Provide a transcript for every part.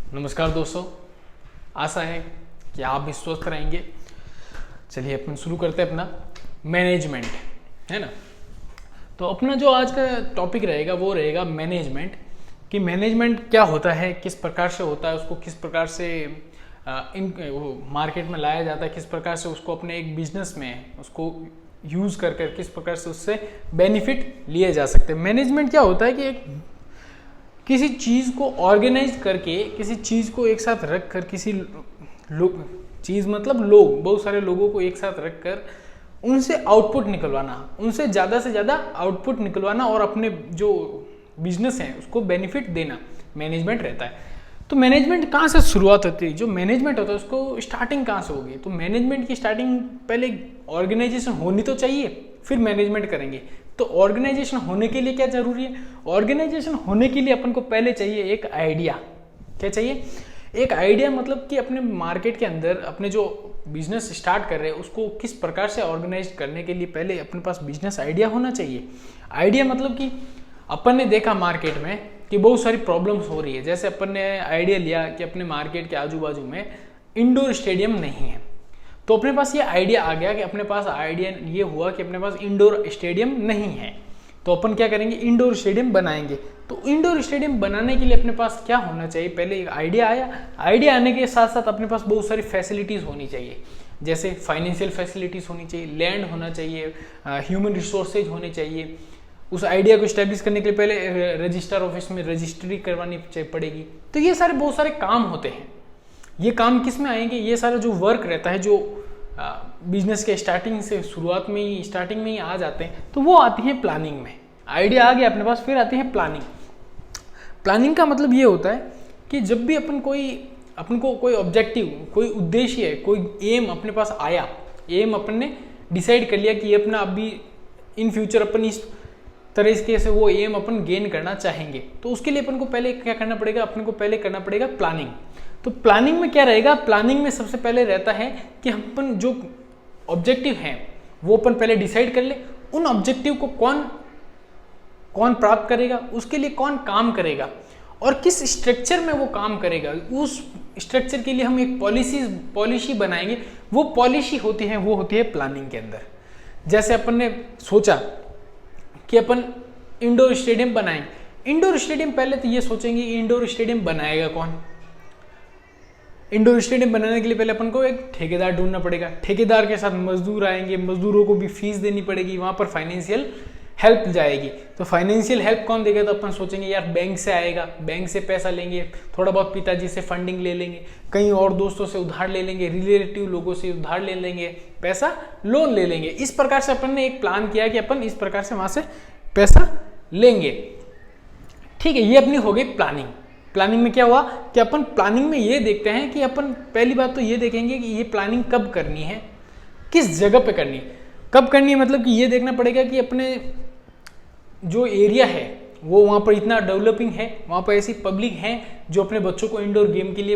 नमस्कार दोस्तों, आशा है कि आप भी स्वस्थ रहेंगे। चलिए अपन शुरू करते हैं अपना मैनेजमेंट, है ना। तो अपना जो आज का टॉपिक रहेगा वो रहेगा मैनेजमेंट, कि मैनेजमेंट क्या होता है, किस प्रकार से होता है, उसको किस प्रकार से मार्केट में लाया जाता है, किस प्रकार से उसको अपने एक बिजनेस में उसको यूज़ कर कर किस प्रकार से उससे बेनिफिट लिए जा सकते हैं। मैनेजमेंट क्या होता है कि एक किसी चीज़ को ऑर्गेनाइज करके, किसी चीज़ को एक साथ रख कर, किसी चीज़ मतलब लोग, बहुत सारे लोगों को एक साथ रख कर उनसे आउटपुट निकलवाना, उनसे ज़्यादा से ज़्यादा आउटपुट निकलवाना और अपने जो बिजनेस है उसको बेनिफिट देना, मैनेजमेंट रहता है। तो मैनेजमेंट कहाँ से शुरुआत होती है? जो मैनेजमेंट होता है उसको स्टार्टिंग कहाँ से होगी? तो मैनेजमेंट की स्टार्टिंग पहले ऑर्गेनाइजेशन होनी तो चाहिए, फिर मैनेजमेंट करेंगे। तो ऑर्गेनाइजेशन होने के लिए क्या जरूरी है? ऑर्गेनाइजेशन होने के लिए अपन को पहले चाहिए एक आइडिया। क्या चाहिए? एक आइडिया, मतलब कि अपने मार्केट के अंदर अपने जो बिजनेस स्टार्ट कर रहे हैं उसको किस प्रकार से ऑर्गेनाइज करने के लिए पहले अपने पास बिजनेस आइडिया होना चाहिए। आइडिया मतलब कि अपन ने देखा मार्केट में कि बहुत सारी प्रॉब्लम्स हो रही है। जैसे अपन ने आइडिया लिया कि अपने मार्केट के आजू बाजू में इंडोर स्टेडियम नहीं है, तो अपने पास ये आइडिया आ गया कि अपने पास आइडिया ये हुआ कि अपने पास इंडोर स्टेडियम नहीं है, तो अपन क्या करेंगे? इंडोर स्टेडियम बनाएंगे। तो इंडोर स्टेडियम बनाने के लिए अपने पास क्या होना चाहिए? पहले एक आइडिया आया, आइडिया आने के साथ साथ अपने पास बहुत सारी फैसिलिटीज़ होनी चाहिए। जैसे फाइनेंशियल फैसिलिटीज़ होनी चाहिए, लैंड होना चाहिए, ह्यूमन रिसोर्सेज होने चाहिए। उस आइडिया को स्टैब्लिश करने के लिए पहले रजिस्टर ऑफिस में रजिस्ट्री करवानी पड़ेगी। तो ये सारे बहुत सारे काम होते हैं। ये काम किस में आएंगे? ये सारा जो वर्क रहता है, जो बिजनेस के स्टार्टिंग से स्टार्टिंग में ही आ जाते हैं, तो वो आती है प्लानिंग में। आइडिया आ गया अपने पास, फिर आती है प्लानिंग। प्लानिंग का मतलब ये होता है कि जब भी अपन को कोई ऑब्जेक्टिव, कोई उद्देश्य है, कोई एम अपने पास आया, एम अपन ने डिसाइड कर लिया कि ये अपना अभी इन फ्यूचर अपन इस तरीके से वो एम अपन गेन करना चाहेंगे, तो उसके लिए अपन को पहले क्या करना पड़ेगा? अपन को पहले करना पड़ेगा प्लानिंग। तो प्लानिंग में क्या रहेगा? प्लानिंग में सबसे पहले रहता है कि अपन जो ऑब्जेक्टिव हैं वो अपन पहले डिसाइड कर ले। उन ऑब्जेक्टिव को कौन प्राप्त करेगा, उसके लिए कौन काम करेगा और किस स्ट्रक्चर में वो काम करेगा, उस स्ट्रक्चर के लिए हम एक पॉलिसी बनाएंगे। वो पॉलिसी होती है प्लानिंग के अंदर। जैसे अपन ने सोचा कि अपन इंडोर स्टेडियम बनाएंगे। इंडोर स्टेडियम पहले तो ये सोचेंगे इंडोर स्टेडियम बनाएगा कौन। इंडोर स्टेडियम बनाने के लिए पहले अपन को एक ठेकेदार ढूंढना पड़ेगा। ठेकेदार के साथ मजदूर आएंगे, मजदूरों को भी फीस देनी पड़ेगी, वहां पर फाइनेंशियल हेल्प जाएगी। तो फाइनेंशियल हेल्प कौन देगा? तो अपन सोचेंगे यार बैंक से आएगा, बैंक से पैसा लेंगे, थोड़ा बहुत पिताजी से फंडिंग ले लेंगे, कहीं और दोस्तों से उधार ले लेंगे, रिलेटिव लोगों से उधार ले लेंगे, पैसा लोन ले लेंगे। इस प्रकार से अपन ने एक प्लान किया कि अपन इस प्रकार से वहां से पैसा लेंगे। ठीक है, ये अपनी हो गई प्लानिंग। प्लानिंग में क्या हुआ कि अपन प्लानिंग में ये देखते हैं कि अपन पहली बात तो ये देखेंगे कि ये प्लानिंग कब करनी है, किस जगह पे करनी है। कब करनी है मतलब कि ये देखना पड़ेगा कि अपने जो एरिया है वो वहाँ पर इतना डेवलपिंग है, वहाँ पर ऐसी पब्लिक है जो अपने बच्चों को इंडोर गेम के लिए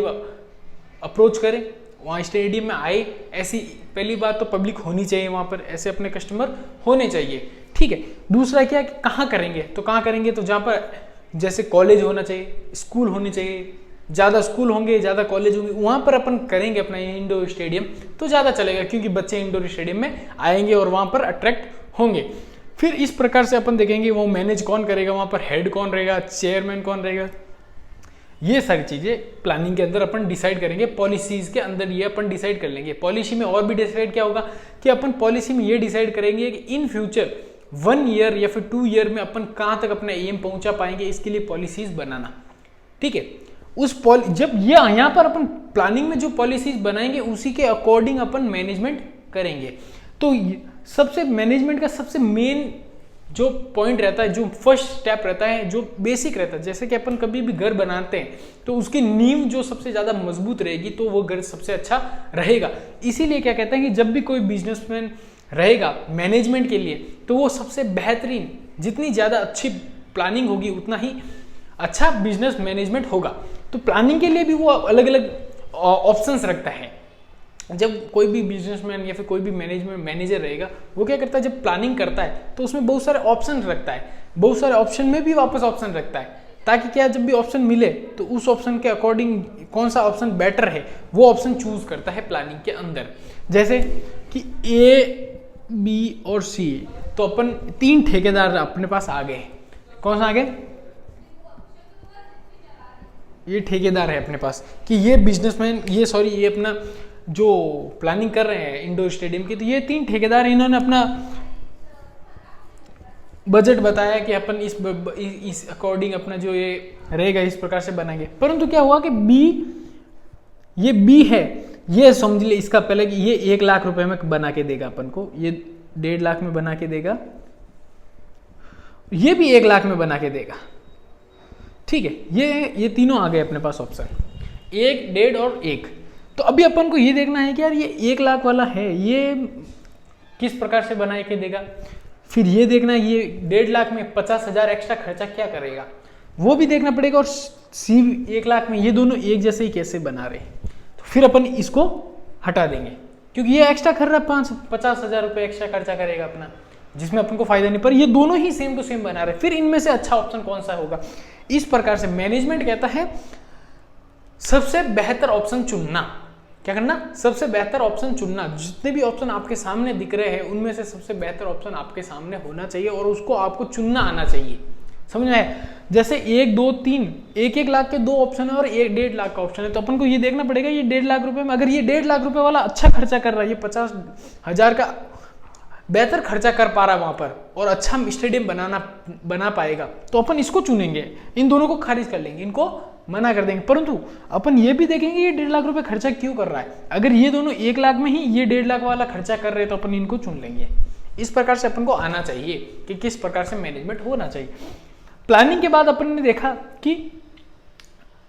अप्रोच करे, वहाँ स्टेडियम में आए। ऐसी पहली बात तो पब्लिक होनी चाहिए वहाँ पर, ऐसे अपने कस्टमर होने चाहिए। ठीक है, दूसरा क्या कि कहाँ करेंगे? तो कहाँ करेंगे? तो जहाँ पर जैसे कॉलेज होना चाहिए, स्कूल होने चाहिए, ज़्यादा स्कूल होंगे, ज़्यादा कॉलेज होंगे, वहाँ पर अपन करेंगे अपना इंडोर स्टेडियम, तो ज़्यादा चलेगा क्योंकि बच्चे इंडोर स्टेडियम में आएंगे और वहाँ पर अट्रैक्ट होंगे। फिर इस प्रकार से अपन देखेंगे वो मैनेज कौन करेगा, वहाँ पर हेड कौन रहेगा, चेयरमैन कौन रहेगा। ये सारी चीज़ें प्लानिंग के अंदर अपन डिसाइड करेंगे, पॉलिसीज के अंदर ये अपन डिसाइड कर लेंगे। पॉलिसी में और भी डिसाइड क्या होगा कि अपन पॉलिसी में ये डिसाइड करेंगे कि इन फ्यूचर 1 ईयर या फिर 2 ईयर में अपन कहाँ तक अपना एम पहुंचा पाएंगे, इसके लिए पॉलिसीज बनाना। ठीक है, जब ये यहाँ पर अपन प्लानिंग में जो पॉलिसीज बनाएंगे उसी के अकॉर्डिंग अपन मैनेजमेंट करेंगे। तो सबसे मैनेजमेंट का सबसे मेन जो पॉइंट रहता है, जो फर्स्ट स्टेप रहता है, जो बेसिक रहता है, जैसे कि अपन कभी भी घर बनाते हैं तो उसकी नींव जो सबसे ज़्यादा मजबूत रहेगी तो वो घर सबसे अच्छा रहेगा। इसीलिए क्या कहते हैं कि जब भी कोई बिजनेसमैन रहेगा मैनेजमेंट के लिए तो वो सबसे बेहतरीन, जितनी ज़्यादा अच्छी प्लानिंग होगी उतना ही अच्छा बिजनेस मैनेजमेंट होगा। तो प्लानिंग के लिए भी वो अलग अलग ऑप्शंस रखता है। जब कोई भी बिजनेसमैन या फिर कोई भी मैनेजर रहेगा वो क्या करता है, जब प्लानिंग करता है तो उसमें बहुत सारे ऑप्शन रखता है, बहुत सारे ऑप्शन में भी वापस ऑप्शन रखता है। ताकि क्या जब भी ऑप्शन मिले तो उस ऑप्शन के अकॉर्डिंग कौन सा ऑप्शन बेटर है वो ऑप्शन चूज करता है प्लानिंग के अंदर। जैसे कि ए, बी और सी, तो अपन 3 ठेकेदार अपने पास आ गए। कौन सा आ गए? ये ठेकेदार है अपने पास कि ये बिजनेसमैन, ये अपना जो प्लानिंग कर रहे हैं इंडोर स्टेडियम की, तो ये 3 ठेकेदार हैं, इन्होंने अपना बजट बताया कि अपन इस अकॉर्डिंग अपना जो ये रहेगा इस प्रकार से बनाएंगे। परंतु क्या हुआ कि ये बी है, ये समझ ले इसका पहले कि ये 1 लाख रुपए में बना के देगा अपन को, ये 1.5 लाख में बना के देगा, ये भी 1 लाख में बना के देगा। ठीक है, ये तीनों आ गए अपने पास ऑप्शन, 1, 1.5 और 1। तो अभी अपन को ये देखना है कि यार ये 1 लाख वाला है, ये किस प्रकार से बना के देगा। फिर ये देखना है ये 1.5 लाख में 50,000 एक्स्ट्रा खर्चा क्या करेगा, वो भी देखना पड़ेगा। और सी 1 लाख में ये दोनों एक जैसे ही कैसे बना रहे हैं, तो फिर अपन इसको हटा देंगे क्योंकि ये एक्स्ट्रा कर रहा है, 50,000 रुपये एक्स्ट्रा खर्चा करेगा अपना, जिसमें अपन को फायदा नहीं। पर ये दोनों ही सेम टू सेम बना रहे, फिर इनमें से अच्छा ऑप्शन कौन सा होगा। इस प्रकार से मैनेजमेंट कहता है सबसे बेहतर ऑप्शन चुनना। क्या करना? सबसे बेहतर ऑप्शन चुनना। जितने भी ऑप्शन आपके सामने दिख रहे हैं उनमें से सबसे बेहतर ऑप्शन आपके सामने होना चाहिए और उसको आपको चुनना आना चाहिए। समझ में आया? जैसे 1, 2, 3, 1 लाख के 2 ऑप्शन है और 1.5 लाख का ऑप्शन है, तो अपन को ये देखना पड़ेगा ये 1.5 लाख रुपए में, अगर ये 1.5 लाख रुपए वाला अच्छा खर्चा कर रहा है, ये 50,000 का बेहतर खर्चा कर पा रहा है वहां पर और अच्छा स्टेडियम बना पाएगा, तो अपन इसको चुनेंगे। इन दोनों को खारिज कर लेंगे, इनको मना कर देंगे। परंतु अपन ये भी देखेंगे ये 1.5 लाख रुपए खर्चा क्यों कर रहा है। अगर ये दोनों 1 लाख में ही ये 1.5 लाख वाला खर्चा कर रहे हैं तो अपन इनको चुन लेंगे। इस प्रकार से अपन को आना चाहिए कि किस प्रकार से मैनेजमेंट होना चाहिए। प्लानिंग के बाद अपन ने देखा कि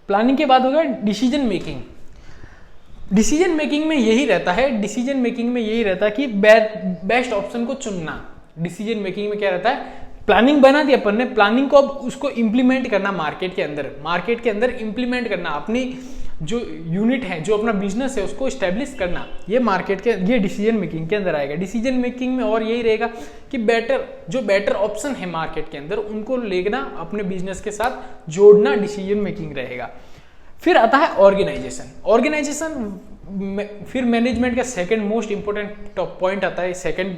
प्लानिंग के बाद होगा डिसीजन मेकिंग। डिसीजन मेकिंग में यही रहता है कि बेस्ट ऑप्शन को चुनना। डिसीजन मेकिंग में क्या रहता है, प्लानिंग बना दी अपन ने, प्लानिंग को अब उसको इंप्लीमेंट करना मार्केट के अंदर इंप्लीमेंट करना, अपनी जो यूनिट है, जो अपना बिजनेस है उसको स्टैब्लिश करना, ये डिसीजन मेकिंग के अंदर आएगा। डिसीजन मेकिंग में और यही रहेगा कि बेटर ऑप्शन है मार्केट के अंदर उनको लेना, अपने बिजनेस के साथ जोड़ना, डिसीजन मेकिंग रहेगा। फिर आता है ऑर्गेनाइजेशन। फिर मैनेजमेंट का सेकंड मोस्ट इंपोर्टेंट पॉइंट आता है, सेकंड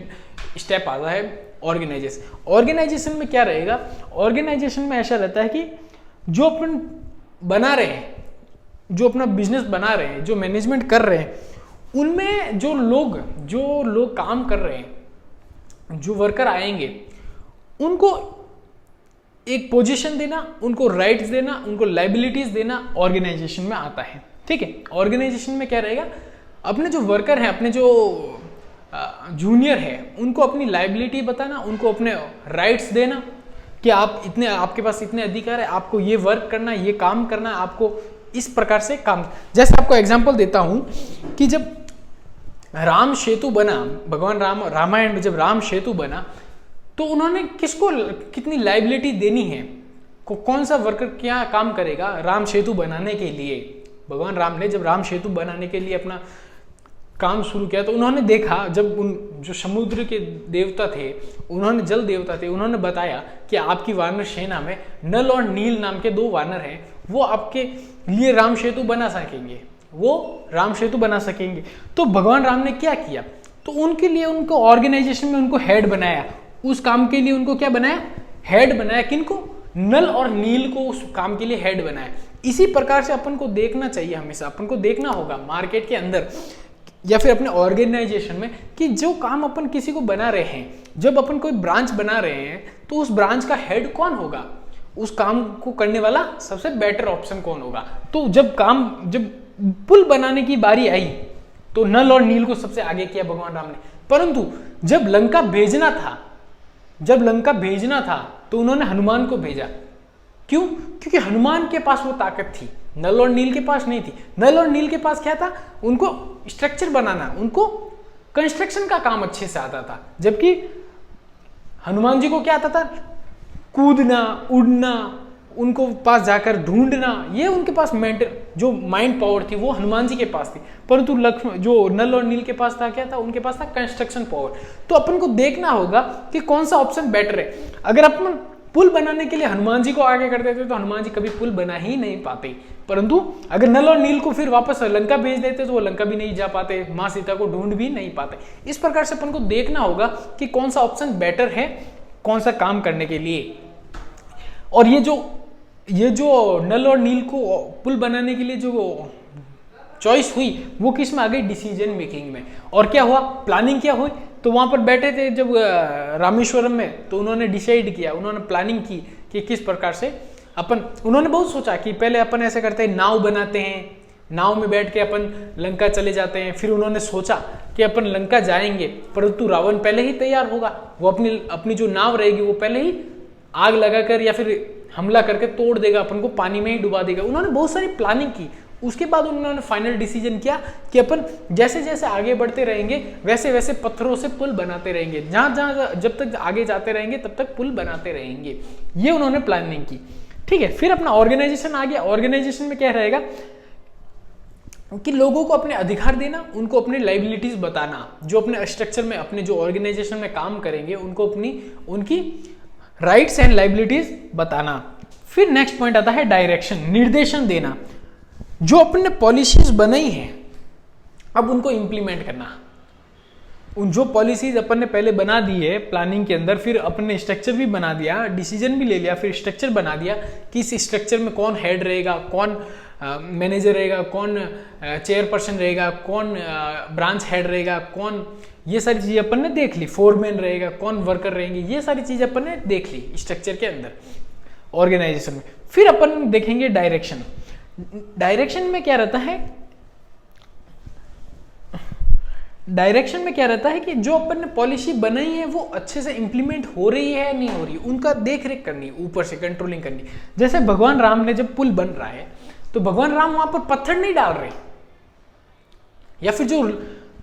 स्टेप आता है ऑर्गेनाइजेशन में क्या रहेगा। ऑर्गेनाइजेशन में ऐसा रहता है कि जो अपन बना रहे हैं, जो अपना बिजनेस बना रहे हैं, जो मैनेजमेंट कर रहे हैं, उनमें जो लोग काम कर रहे हैं, जो वर्कर आएंगे, उनको एक पोजीशन देना, उनको राइट्स देना, उनको लाइबिलिटीज देना ऑर्गेनाइजेशन में आता है। ठीक है, ऑर्गेनाइजेशन में क्या रहेगा, अपने जो वर्कर हैं, अपने जो जूनियर है, उनको अपनी लाइबिलिटी बताना, उनको अपने राइट्स देना कि आपके पास इतने अधिकार है, आपको ये वर्क करना, ये काम करना, आपको इस प्रकार से काम। जैसे आपको एग्जांपल देता हूं कि जब राम सेतु बना, भगवान रामायण में जब राम सेतु बना, तो उन्होंने किसको कितनी लाइबिलिटी देनी है, कौन सा वर्कर क्या काम करेगा राम सेतु बनाने के लिए। भगवान राम ने जब राम सेतु बनाने के लिए अपना काम शुरू किया तो उन्होंने देखा, जब जो समुद्र के देवता थे, जल देवता थे, उन्होंने बताया कि आपकी वानर सेना में नल और नील नाम के 2 वानर हैं, वो आपके लिए राम सेतु बना सकेंगे। तो भगवान राम ने क्या किया, तो उनके लिए उनको ऑर्गेनाइजेशन में उनको हेड बनाया, उस काम के लिए उनको क्या बनाया, हेड बनाया। किनको? नल और नील को उस काम के लिए हेड बनाया। इसी प्रकार से अपन को देखना चाहिए, हमेशा अपन को देखना होगा मार्केट के अंदर या फिर अपने ऑर्गेनाइजेशन में कि जो काम अपन किसी को बना रहे हैं, जब अपन कोई ब्रांच बना रहे हैं तो उस ब्रांच का हेड कौन होगा, उस काम को करने वाला सबसे बेटर ऑप्शन कौन होगा। तो जब पुल बनाने की बारी आई तो नल और नील को सबसे आगे किया भगवान राम ने। परंतु जब लंका भेजना था तो उन्होंने हनुमान को भेजा। क्यों? क्योंकि हनुमान के पास वो ताकत थी, नल और नील के पास नहीं थी। नल और नील के पास क्या था, उनको स्ट्रक्चर बनाना, उनको कंस्ट्रक्शन का काम अच्छे से आता था, जबकि हनुमान जी को क्या आता था, कूदना, उड़ना, उनको पास जाकर ढूंढना, ये उनके पास जो माइंड पावर थी वो हनुमान जी के पास थी। परंतु लक्ष्मण, जो नल और नील के पास था, क्या था, उनके पास था कंस्ट्रक्शन पावर। तो अपन को देखना होगा कि कौन सा ऑप्शन बेटर है। अगर अपन पुल बनाने के लिए हनुमान जी को आगे कर देते तो हनुमान जी कभी पुल बना ही नहीं पाते, परंतु अगर नल और नील को फिर वापस लंका भेज देते तो वो लंका भी नहीं जा पाते, माँ सीता को ढूंढ भी नहीं पाते। इस प्रकार से अपन को देखना होगा कि कौन सा ऑप्शन बेटर है कौन सा काम करने के लिए। और ये जो नल और नील को पुल बनाने के लिए जो चॉइस हुई वो किस में आ गई, डिसीजन मेकिंग में। और क्या हुआ, प्लानिंग क्या हुई, तो वहां पर बैठे थे जब रामेश्वरम में, तो उन्होंने डिसाइड किया, उन्होंने प्लानिंग की कि किस प्रकार से उन्होंने बहुत सोचा कि पहले अपन ऐसे करते हैं, नाव बनाते हैं, नाव में बैठ के अपन लंका चले जाते हैं। फिर उन्होंने सोचा कि अपन लंका जाएंगे, परंतु रावण पहले ही तैयार होगा, वो अपनी जो नाव रहेगी वो पहले ही आग लगाकर या फिर हमला करके तोड़ देगा, अपन को पानी में ही डुबा देगा। उन्होंने बहुत सारी प्लानिंग की। उसके बाद उन्होंने फाइनल डिसीजन किया कि अपन जैसे जैसे आगे बढ़ते रहेंगे वैसे वैसे पत्थरों से पुल बनाते रहेंगे, जहां जब तक आगे जाते रहेंगे तब तक पुल बनाते रहेंगे। ये उन्होंने प्लानिंग की। ठीक है, फिर अपना ऑर्गेनाइजेशन आ गया। ऑर्गेनाइजेशन में क्या रहेगा कि लोगों को अपने अधिकार देना, उनको अपनी लाइबिलिटीज बताना, जो अपने स्ट्रक्चर में अपने जो ऑर्गेनाइजेशन में काम करेंगे उनको उनकी राइट्स एंड लाइबिलिटीज बताना। फिर नेक्स्ट पॉइंट आता है डायरेक्शन, निर्देशन देना। जो अपने पॉलिसीज बनाई है अब उनको इंप्लीमेंट करना। उन जो पॉलिसीज अपन ने पहले बना दी है प्लानिंग के अंदर, फिर अपन ने स्ट्रक्चर भी बना दिया, डिसीजन भी ले लिया, फिर स्ट्रक्चर बना दिया कि इस स्ट्रक्चर में कौन हेड रहेगा, कौन मैनेजर रहेगा, कौन चेयरपर्सन रहेगा, कौन ब्रांच हेड रहेगा, कौन, ये सारी चीजें अपन ने देख ली, फोरमैन रहेगा, कौन वर्कर रहेंगे, ये सारी चीजें अपन ने देख ली स्ट्रक्चर के अंदर ऑर्गेनाइजेशन में। फिर अपन देखेंगे डायरेक्शन। डायरेक्शन में क्या रहता है, डायरेक्शन में क्या रहता है कि जो अपन ने पॉलिसी बनाई है वो अच्छे से इंप्लीमेंट हो रही है या नहीं हो रही है, उनका देख रेख करनी, ऊपर से कंट्रोलिंग करनी। जैसे भगवान राम ने जब पुल बन रहा है तो भगवान राम वहां पर पत्थर नहीं डाल रहे, या फिर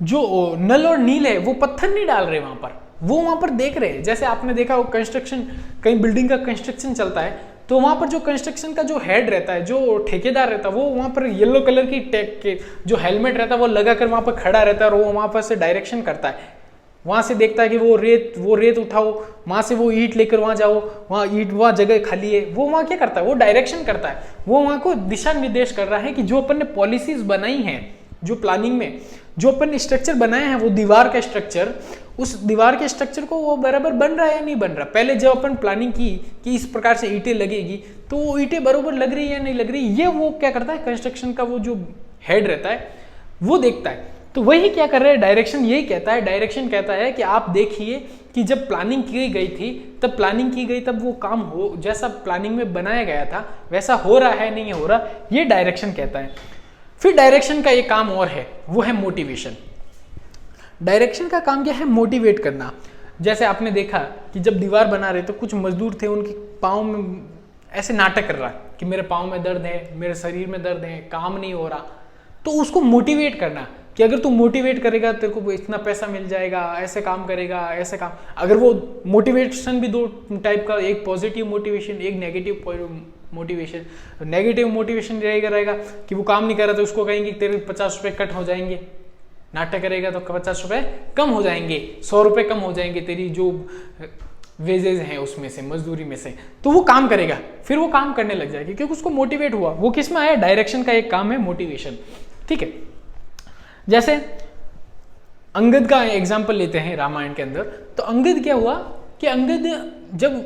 जो नल और नील है वो पत्थर नहीं डाल रहे वहां पर, वो वहां पर देख रहे हैं। जैसे आपने देखा वो कंस्ट्रक्शन, कहीं बिल्डिंग का कंस्ट्रक्शन चलता है तो वहां पर जो कंस्ट्रक्शन का जो हेड रहता है, जो ठेकेदार रहता है, वो वहां पर येलो कलर की टेक के जो हेलमेट रहता है वो लगाकर वहां पर खड़ा रहता है और वो वहां पर से डायरेक्शन करता है। वहां से देखता है कि वो रेत उठाओ, वहां से वो ईंट लेकर वहां जाओ, वहां जगह खाली है, वो वहां क्या करता है, वो डायरेक्शन करता है, वो वहां को दिशा निर्देश कर रहा है कि जो अपन ने पॉलिसीज बनाई हैं, जो प्लानिंग में जो अपन ने स्ट्रक्चर बनाया है, वो दीवार का स्ट्रक्चर, उस दीवार के स्ट्रक्चर को वो बराबर बन रहा है या नहीं बन रहा। पहले जब अपन प्लानिंग की कि इस प्रकार से ईंटें लगेगी तो वो ईंटें बराबर लग रही है या नहीं लग रही, ये वो क्या करता है, कंस्ट्रक्शन का वो जो हेड रहता है वो देखता है। तो वही क्या कर रहे हैं, डायरेक्शन यही कहता है। डायरेक्शन कहता है कि आप देखिए कि जब प्लानिंग की गई थी तब वो काम हो, जैसा प्लानिंग में बनाया गया था वैसा हो रहा है नहीं हो रहा, ये डायरेक्शन कहता है। फिर डायरेक्शन का एक काम और है, वो है मोटिवेशन। डायरेक्शन का काम क्या है, मोटिवेट करना। जैसे आपने देखा कि जब दीवार बना रहे तो कुछ मजदूर थे, उनके पाँव में ऐसे नाटक कर रहा कि मेरे पाँव में दर्द है, मेरे शरीर में दर्द है, काम नहीं हो रहा, तो उसको मोटिवेट करना कि अगर तू मोटिवेट करेगा तेरे को इतना पैसा मिल जाएगा, ऐसे काम करेगा, ऐसे काम। अगर वो मोटिवेशन भी दो टाइप का, एक पॉजिटिव मोटिवेशन, एक नेगेटिव मोटिवेशन। नेगेटिव मोटिवेशन रहेगा कि वो काम नहीं कर रहा तो उसको कहेंगे तेरे 50 रुपए कट हो जाएंगे, नाटक करेगा तो 50 रुपए कम हो जाएंगे, 100 रुपए कम हो जाएंगे तेरी जो वेजेज हैं उसमें से, मजदूरी में से, तो वो काम करेगा, फिर वो काम करने लग जाएगी क्योंकि उसको मोटिवेट हुआ। वो किस में आया, डायरेक्शन का एक काम है मोटिवेशन। ठीक है, जैसे अंगद का एग्जाम्पल लेते हैं रामायण के अंदर। तो अंगद क्या हुआ कि अंगद जब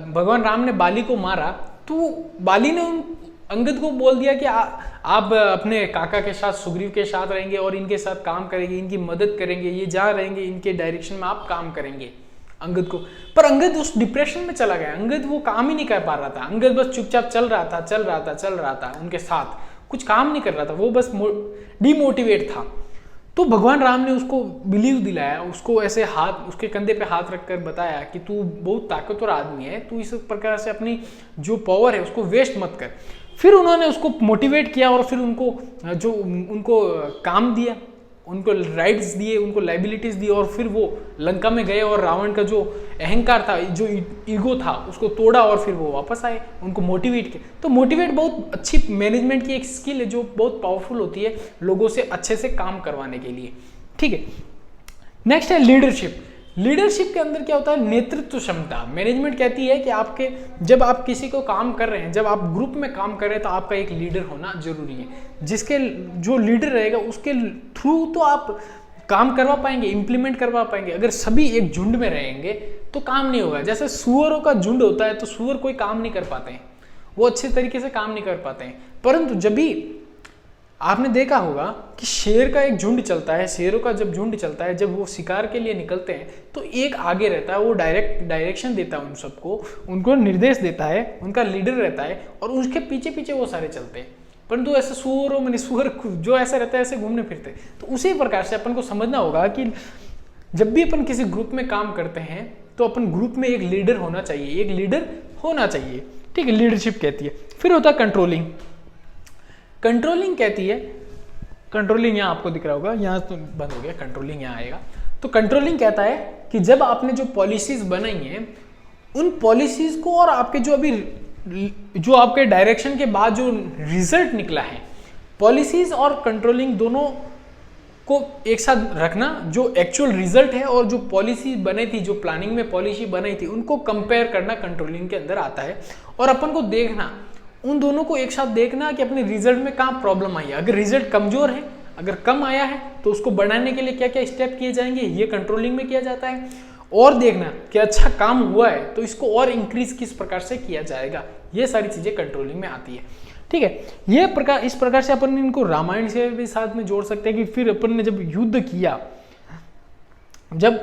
भगवान राम ने बाली को मारा तो बाली ने अंगद को बोल दिया कि आप अपने काका के साथ, सुग्रीव के साथ रहेंगे और इनके साथ काम करेंगे, इनकी मदद करेंगे, ये जहाँ रहेंगे इनके डायरेक्शन में आप काम करेंगे अंगद को। पर अंगद उस डिप्रेशन में चला गया, अंगद वो काम ही नहीं कर पा रहा था, अंगद बस चुपचाप चल रहा था उनके साथ, कुछ काम नहीं कर रहा था, वो बस डिमोटिवेट था। तो भगवान राम ने उसको बिलीव दिलाया, उसको ऐसे हाथ, उसके कंधे पे हाथ रखकर बताया कि तू बहुत ताकतवर आदमी है, तू इस प्रकार से अपनी जो पावर है उसको वेस्ट मत कर। फिर उन्होंने उसको मोटिवेट किया और फिर उनको काम दिया, उनको राइट्स दिए, उनको लाइबिलिटीज दी, और फिर वो लंका में गए और रावण का जो अहंकार था, जो ईगो था, उसको तोड़ा और फिर वो वापस आए, उनको मोटिवेट किया। तो मोटिवेट बहुत अच्छी मैनेजमेंट की एक स्किल है जो बहुत पावरफुल होती है लोगों से अच्छे से काम करवाने के लिए। ठीक है, नेक्स्ट है लीडरशिप। लीडरशिप के अंदर क्या होता है, नेतृत्व क्षमता। मैनेजमेंट कहती है कि आपके जब आप किसी को काम कर रहे हैं, जब आप ग्रुप में काम कर रहे हैं, तो आपका एक लीडर होना जरूरी है, जिसके जो लीडर रहेगा उसके थ्रू तो आप काम करवा पाएंगे, इंप्लीमेंट करवा पाएंगे। अगर सभी एक झुंड में रहेंगे तो काम नहीं होगा। जैसे सुअरों का झुंड होता है तो सुअर कोई काम नहीं कर पाते हैं, वो अच्छे तरीके से काम नहीं कर पाते हैं। परंतु जब भी आपने देखा होगा कि शेर का एक झुंड चलता है, शेरों का जब झुंड चलता है, जब वो शिकार के लिए निकलते हैं तो एक आगे रहता है, वो डायरेक्शन देता है उन सबको, उनको निर्देश देता है, उनका लीडर रहता है और उसके पीछे पीछे वो सारे चलते हैं। परंतु ऐसे सुअरों में सुअर जो ऐसा रहता है ऐसे घूमने फिरते हैं। तो उसी प्रकार से अपन को समझना होगा कि जब भी अपन किसी ग्रुप में काम करते हैं तो अपन ग्रुप में एक लीडर होना चाहिए, एक लीडर होना चाहिए, ठीक है, लीडरशिप कहती है। फिर होता है कंट्रोलिंग। कंट्रोलिंग कहती है, कंट्रोलिंग यहाँ आपको दिख रहा होगा, यहाँ तो बंद हो गया, कंट्रोलिंग यहाँ आएगा। तो कंट्रोलिंग कहता है कि जब आपने जो पॉलिसीज बनाई हैं उन पॉलिसीज को और आपके जो आपके डायरेक्शन के बाद जो रिजल्ट निकला है, पॉलिसीज और कंट्रोलिंग दोनों को एक साथ रखना, जो एक्चुअल रिजल्ट है और जो पॉलिसी बनी थी, जो प्लानिंग में पॉलिसी बनाई थी, उनको कंपेयर करना कंट्रोलिंग के अंदर आता है। और अपन को देखना, उन दोनों को एक साथ देखना कि अपने रिजल्ट में कहाँ प्रॉब्लम आई है। अगर रिजल्ट कमजोर है, अगर कम आया है, तो उसको बढ़ाने के लिए क्या क्या स्टेप किए जाएंगे, ये कंट्रोलिंग में किया जाता है। और देखना कि अच्छा काम हुआ है तो इसको और इंक्रीज किस प्रकार से किया जाएगा, ये सारी चीजें कंट्रोलिंग में आती है, ठीक है। ये इस प्रकार से अपन इनको रामायण से भी साथ में जोड़ सकते हैं कि फिर अपन ने जब युद्ध किया, जब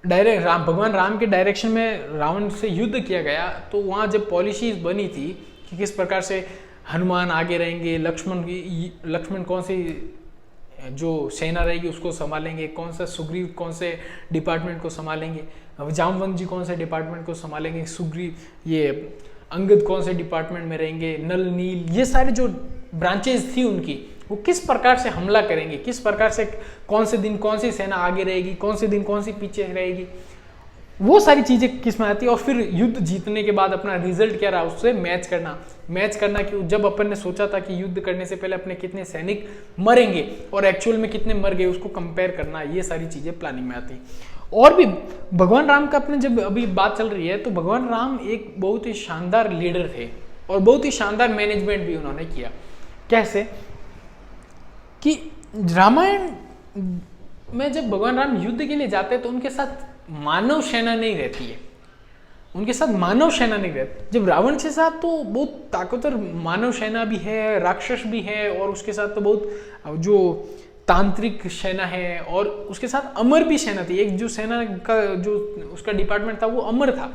भगवान राम के डायरेक्शन में रावण से युद्ध किया गया, तो वहाँ जब पॉलिसीज बनी थी कि किस प्रकार से हनुमान आगे रहेंगे, लक्ष्मण कौन सी जो सेना रहेगी उसको संभालेंगे, कौन सा सुग्रीव कौन से डिपार्टमेंट को संभालेंगे, जामवंत जी कौन से डिपार्टमेंट को संभालेंगे, सुग्रीव ये अंगद कौन से डिपार्टमेंट में रहेंगे, नल नील, ये सारे जो ब्रांचेस थी उनकी, वो किस प्रकार से हमला करेंगे, किस प्रकार से कौन से दिन कौन सी सेना आगे रहेगी, कौन से दिन कौन सी पीछे रहेगी, वो सारी चीजें किस में आती है। और फिर युद्ध जीतने के बाद अपना रिजल्ट क्या रहा उससे मैच करना कि जब अपन ने सोचा था कि युद्ध करने से पहले अपने कितने सैनिक मरेंगे और एक्चुअल में कितने मर गए, उसको कंपेयर करना, ये सारी चीजें प्लानिंग में आती है। और भी भगवान राम का अपने जब अभी बात चल रही है, तो भगवान राम एक बहुत ही शानदार लीडर थे और बहुत ही शानदार मैनेजमेंट भी उन्होंने किया। कैसे कि रामायण में जब भगवान राम युद्ध के लिए जाते हैं तो उनके साथ मानव सेना नहीं रहती है, उनके साथ मानव सेना नहीं रहती। जब रावण के साथ तो बहुत ताकतवर मानव सेना भी है, राक्षस भी है, और उसके साथ तो बहुत जो तांत्रिक सेना है, और उसके साथ अमर भी सेना थी। एक जो सेना का जो उसका डिपार्टमेंट था वो अमर था,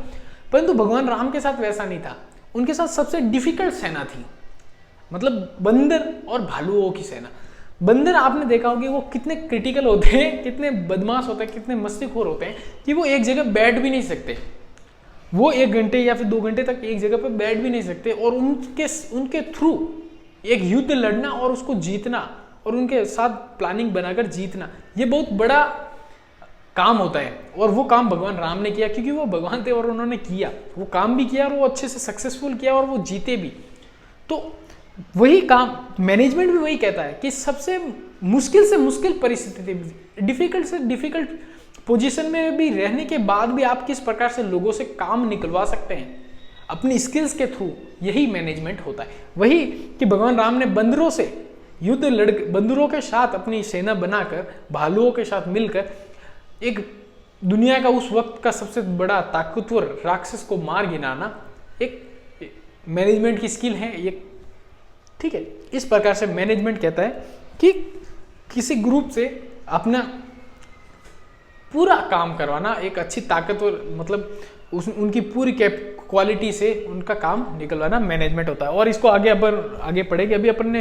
परंतु भगवान राम के साथ वैसा नहीं था। उनके साथ सबसे डिफिकल्ट सेना थी, मतलब बंदर और भालुओं की सेना। बंदर आपने देखा होगा वो कितने क्रिटिकल होते हैं, कितने बदमाश होते हैं, कितने मस्तीखोर होते हैं कि वो एक जगह बैठ भी नहीं सकते, वो 1 घंटे या फिर 2 घंटे तक एक जगह पर बैठ भी नहीं सकते। और उनके थ्रू एक युद्ध लड़ना और उसको जीतना और उनके साथ प्लानिंग बनाकर जीतना, ये बहुत बड़ा काम होता है। और वो काम भगवान राम ने किया, क्योंकि वो भगवान थे और उन्होंने किया, वो काम भी किया और वो अच्छे से सक्सेसफुल किया और वो जीते भी। तो वही काम मैनेजमेंट भी वही कहता है कि सबसे मुश्किल से मुश्किल परिस्थिति, डिफिकल्ट से डिफिकल्ट पोजीशन में भी रहने के बाद भी आप किस प्रकार से लोगों से काम निकलवा सकते हैं अपनी स्किल्स के थ्रू, यही मैनेजमेंट होता है। वही कि भगवान राम ने बंदरों से युद्ध बंदरों के साथ अपनी सेना बनाकर, भालुओं के साथ मिलकर एक दुनिया का उस वक्त का सबसे बड़ा ताकतवर राक्षस को मार गिराना एक मैनेजमेंट की स्किल है ये, ठीक है। इस प्रकार से मैनेजमेंट कहता है कि किसी ग्रुप से अपना पूरा काम करवाना, एक अच्छी ताकतवर, मतलब उनकी पूरी क्वालिटी से उनका काम निकलवाना मैनेजमेंट होता है। और इसको आगे पढ़ेंगे। अभी अपन ने